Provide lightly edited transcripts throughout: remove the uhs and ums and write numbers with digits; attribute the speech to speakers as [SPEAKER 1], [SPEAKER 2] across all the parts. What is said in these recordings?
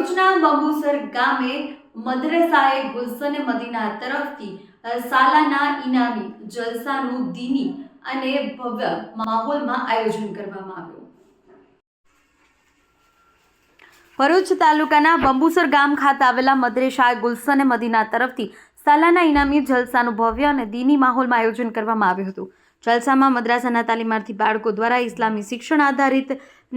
[SPEAKER 1] ભરૂચના બંબુસર ગામે મદ્રેસાએ ગુલશન મદીના તરફથી સાલાના ઇનામી જલસાનું દીની અને ભવ્ય માહોલમાં આયોજન કરવામાં આવ્યું। ભરૂચ તાલુકાના બંબુસર ગામ ખાતે આવેલા મદ્રેસાએ ગુલશન મદીના તરફથી સાલાના ઇનામી જલસાનું ભવ્ય અને દીની માહોલમાં આયોજન કરવામાં આવ્યું હતું। જલસામાં મદ્રાસાના તાલીમાર્થી બાળકો દ્વારા ઇસ્લામી શિક્ષણ આધારિત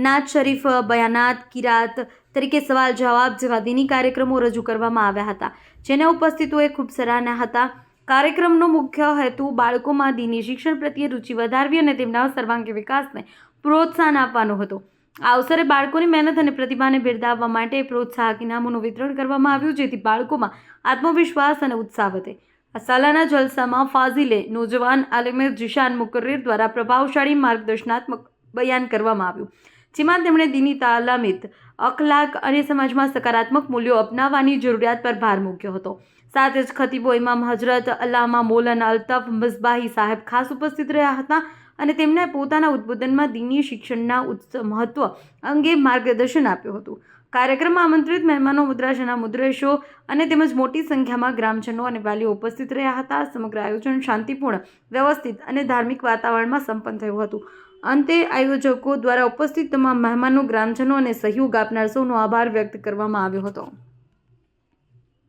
[SPEAKER 1] નાત શરીફ, બયાનાત, કિરાત તરીકે સવાલ જવાબ જેવા દીની કાર્યક્રમો રજૂ કરવામાં આવ્યા હતા, જેને ઉપસ્થિતોએ ખૂબ સરાહના હતા। કાર્યક્રમનો મુખ્ય હેતુ બાળકોમાં દીની શિક્ષણ પ્રત્યે રુચિ વધારવી અને તેમના સર્વાંગી વિકાસને પ્રોત્સાહન આપવાનો હતો। આ અવસરે બાળકોની મહેનત અને પ્રતિભાને બિરદાવવા માટે પ્રોત્સાહક ઇનામોનું વિતરણ કરવામાં આવ્યું, જેથી બાળકોમાં આત્મવિશ્વાસ અને ઉત્સાહ વધે। આ સાલાના જલસામાં ફાઝિલે નોજવાન આલિમે જીશાન મુકર્રીર દ્વારા પ્રભાવશાળી માર્ગદર્શનાત્મક બયાન કરવામાં આવ્યું, જેમાં તેમણે દીની તાલીમત, અખલાક અને સમાજમાં સકારાત્મક મૂલ્યો અપનાવવાની જરૂરિયાત પર ભાર મૂક્યો હતો। સાથે જ ખતીબો ઇમામ હજરત અલ્લામા મૌલાના અલ્તફ મિસબાહી સાહેબ ખાસ ઉપસ્થિત રહ્યા હતા અને તેમણે પોતાના ઉદ્બોધનમાં દીની શિક્ષણના મહત્વ અંગે માર્ગદર્શન આપ્યું હતું। કાર્યક્રમમાં આમંત્રિત મહેમાનો, મદ્રાસાના મુદરેશો અને તેમજ મોટી સંખ્યામાં ગ્રામજનો અને વાલીઓ ઉપસ્થિત રહ્યા હતા। સમગ્ર આયોજન શાંતિપૂર્ણ, વ્યવસ્થિત અને ધાર્મિક વાતાવરણમાં સંપન્ન થયું હતું। અંતે આયોજકો દ્વારા ઉપસ્થિત તમામ મહેમાનો, ગ્રામજનો અને સહયોગ આપનાર સૌનો આભાર વ્યક્ત કરવામાં આવ્યો હતો।